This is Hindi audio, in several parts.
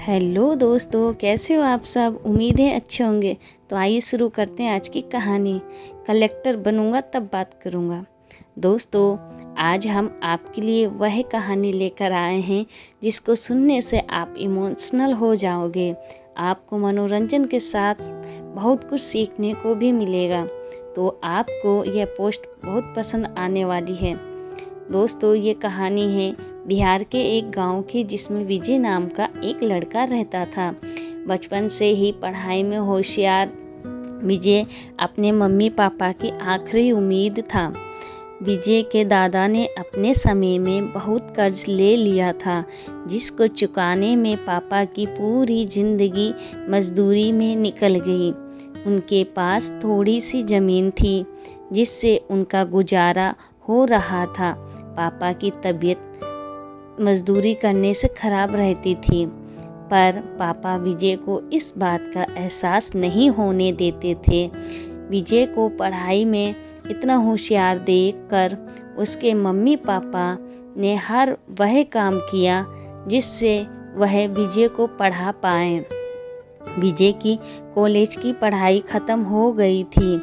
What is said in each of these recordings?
हेलो दोस्तों, कैसे हो आप सब। उम्मीद है अच्छे होंगे। तो आइए शुरू करते हैं आज की कहानी। कलेक्टर बनूंगा तब बात करूंगा। दोस्तों, आज हम आपके लिए वह कहानी लेकर आए हैं जिसको सुनने से आप इमोशनल हो जाओगे। आपको मनोरंजन के साथ बहुत कुछ सीखने को भी मिलेगा। तो आपको यह पोस्ट बहुत पसंद आने वाली है। दोस्तों, ये कहानी है बिहार के एक गांव की, जिसमें विजय नाम का एक लड़का रहता था। बचपन से ही पढ़ाई में होशियार विजय अपने मम्मी पापा की आखिरी उम्मीद था। विजय के दादा ने अपने समय में बहुत कर्ज ले लिया था, जिसको चुकाने में पापा की पूरी जिंदगी मजदूरी में निकल गई। उनके पास थोड़ी सी ज़मीन थी, जिससे उनका गुजारा हो रहा था। पापा की तबीयत मजदूरी करने से खराब रहती थी, पर पापा विजय को इस बात का एहसास नहीं होने देते थे। विजय को पढ़ाई में इतना होशियार देखकर उसके मम्मी पापा ने हर वह काम किया जिससे वह विजय को पढ़ा पाएं। विजय की कॉलेज की पढ़ाई ख़त्म हो गई थी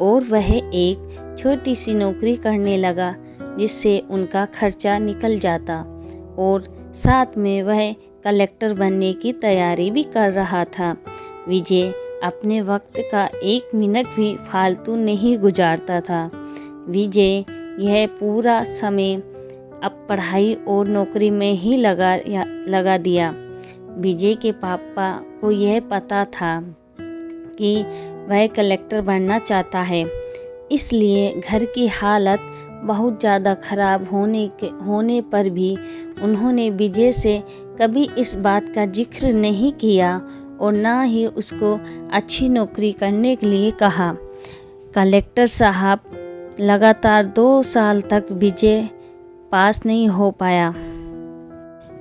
और वह एक छोटी सी नौकरी करने लगा, जिससे उनका खर्चा निकल जाता और साथ में वह कलेक्टर बनने की तैयारी भी कर रहा था। विजय अपने वक्त का एक मिनट भी फालतू नहीं गुजारता था। विजय यह पूरा समय अब पढ़ाई और नौकरी में ही लगा दिया। विजय के पापा को यह पता था कि वह कलेक्टर बनना चाहता है, इसलिए घर की हालत बहुत ज़्यादा खराब होने पर भी उन्होंने विजय से कभी इस बात का जिक्र नहीं किया और ना ही उसको अच्छी नौकरी करने के लिए कहा। कलेक्टर साहब लगातार 2 साल तक विजय पास नहीं हो पाया।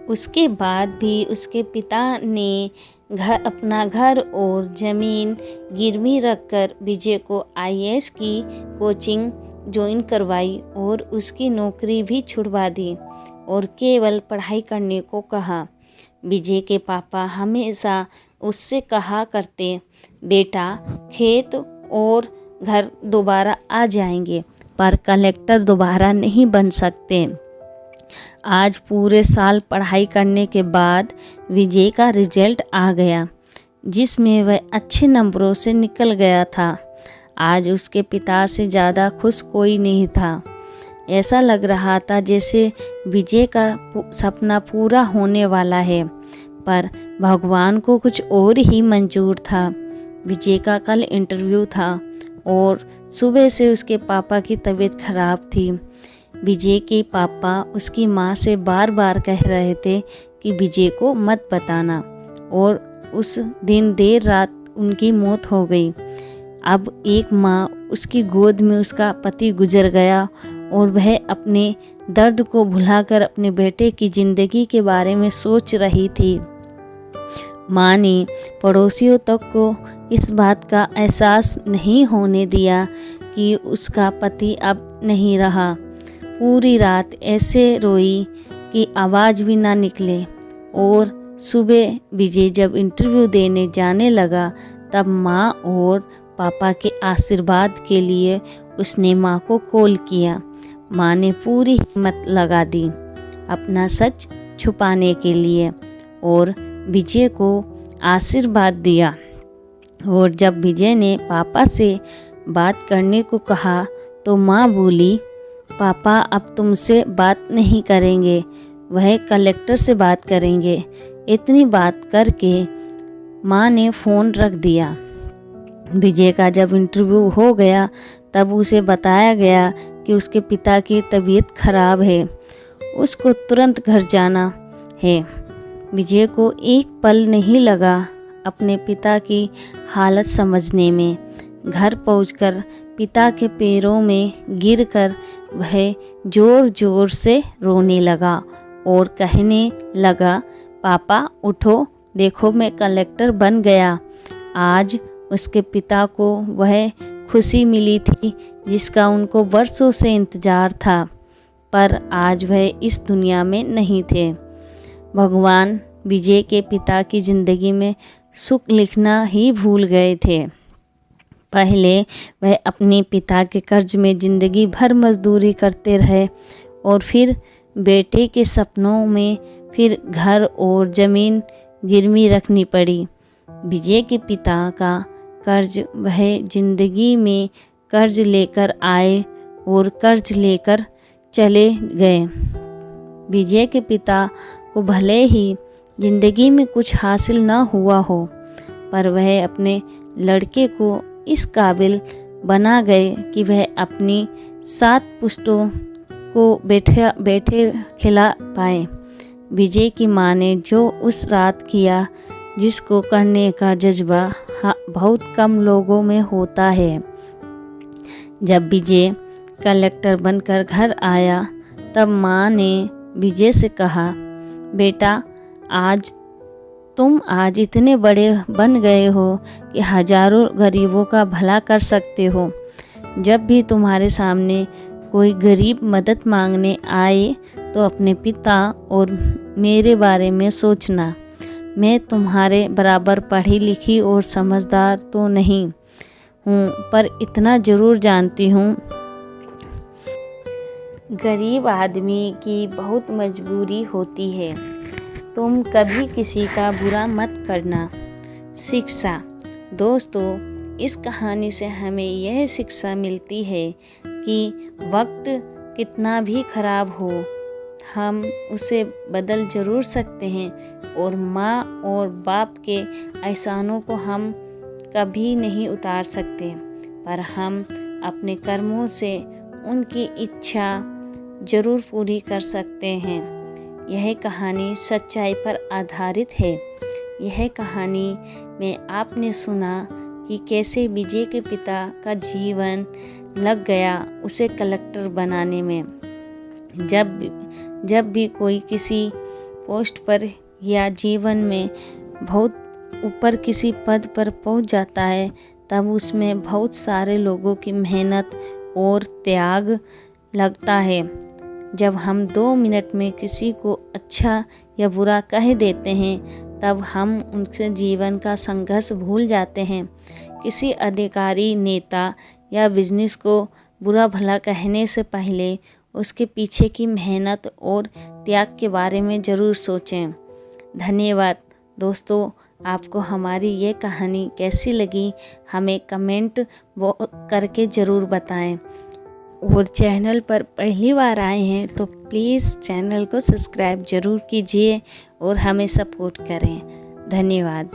उसके बाद भी उसके पिता ने अपना घर और ज़मीन गिरवी रखकर विजय को IAS की कोचिंग ज्वाइन करवाई और उसकी नौकरी भी छुड़वा दी और केवल पढ़ाई करने को कहा। विजय के पापा हमेशा उससे कहा करते, बेटा खेत और घर दोबारा आ जाएंगे, पर कलेक्टर दोबारा नहीं बन सकते। आज पूरे साल पढ़ाई करने के बाद विजय का रिजल्ट आ गया, जिसमें वह अच्छे नंबरों से निकल गया था। आज उसके पिता से ज़्यादा खुश कोई नहीं था। ऐसा लग रहा था जैसे विजय का सपना पूरा होने वाला है, पर भगवान को कुछ और ही मंजूर था। विजय का कल इंटरव्यू था और सुबह से उसके पापा की तबीयत खराब थी। विजय के पापा उसकी माँ से बार बार कह रहे थे कि विजय को मत बताना, और उस दिन देर रात उनकी मौत हो गई। अब एक माँ उसकी गोद में उसका पति गुजर गया और वह अपने दर्द को भुलाकर अपने बेटे की ज़िंदगी के बारे में सोच रही थी। माँ ने पड़ोसियों तक को इस बात का एहसास नहीं होने दिया कि उसका पति अब नहीं रहा। पूरी रात ऐसे रोई कि आवाज़ भी ना निकले, और सुबह विजय जब इंटरव्यू देने जाने लगा तब माँ और पापा के आशीर्वाद के लिए उसने माँ को कॉल किया। माँ ने पूरी हिम्मत लगा दी अपना सच छुपाने के लिए और विजय को आशीर्वाद दिया। और जब विजय ने पापा से बात करने को कहा तो माँ बोली, पापा अब तुमसे बात नहीं करेंगे, वह कलेक्टर से बात करेंगे। इतनी बात करके माँ ने फ़ोन रख दिया। विजय का जब इंटरव्यू हो गया तब उसे बताया गया कि उसके पिता की तबीयत खराब है, उसको तुरंत घर जाना है। विजय को एक पल नहीं लगा अपने पिता की हालत समझने में। घर पहुंचकर पिता के पैरों में गिरकर वह ज़ोर ज़ोर से रोने लगा और कहने लगा, पापा उठो, देखो मैं कलेक्टर बन गया। आज उसके पिता को वह खुशी मिली थी जिसका उनको वर्षों से इंतज़ार था, पर आज वह इस दुनिया में नहीं थे। भगवान विजय के पिता की ज़िंदगी में सुख लिखना ही भूल गए थे। पहले वह अपने पिता के कर्ज में ज़िंदगी भर मजदूरी करते रहे और फिर बेटे के सपनों में फिर घर और ज़मीन गिरवी रखनी पड़ी। विजय के पिता का कर्ज वह ज़िंदगी में कर्ज लेकर आए और कर्ज लेकर चले गए। विजय के पिता को भले ही ज़िंदगी में कुछ हासिल न हुआ हो, पर वह अपने लड़के को इस काबिल बना गए कि वह अपनी 7 पुश्तों को बैठे खिला पाए। विजय की माँ ने जो उस रात किया, जिसको करने का जज्बा बहुत कम लोगों में होता है। जब विजय कलेक्टर बनकर घर आया तब माँ ने विजय से कहा, बेटा तुम आज इतने बड़े बन गए हो कि हजारों गरीबों का भला कर सकते हो। जब भी तुम्हारे सामने कोई गरीब मदद मांगने आए तो अपने पिता और मेरे बारे में सोचना। मैं तुम्हारे बराबर पढ़ी लिखी और समझदार तो नहीं हूँ, पर इतना ज़रूर जानती हूँ, गरीब आदमी की बहुत मजबूरी होती है। तुम कभी किसी का बुरा मत करना। शिक्षा। दोस्तों, इस कहानी से हमें यह शिक्षा मिलती है कि वक्त कितना भी खराब हो, हम उसे बदल ज़रूर सकते हैं और माँ और बाप के एहसानों को हम कभी नहीं उतार सकते, पर हम अपने कर्मों से उनकी इच्छा ज़रूर पूरी कर सकते हैं। यह कहानी सच्चाई पर आधारित है। यह कहानी में आपने सुना कि कैसे विजय के पिता का जीवन लग गया उसे कलेक्टर बनाने में। जब भी कोई किसी पोस्ट पर या जीवन में बहुत ऊपर किसी पद पर पहुंच जाता है, तब उसमें बहुत सारे लोगों की मेहनत और त्याग लगता है। जब हम 2 मिनट में किसी को अच्छा या बुरा कह देते हैं, तब हम उनसे जीवन का संघर्ष भूल जाते हैं। किसी अधिकारी, नेता या बिजनेस को बुरा भला कहने से पहले उसके पीछे की मेहनत और त्याग के बारे में ज़रूर सोचें। धन्यवाद दोस्तों। आपको हमारी ये कहानी कैसी लगी हमें कमेंट करके ज़रूर बताएं, और चैनल पर पहली बार आए हैं तो प्लीज़ चैनल को सब्सक्राइब ज़रूर कीजिए और हमें सपोर्ट करें। धन्यवाद।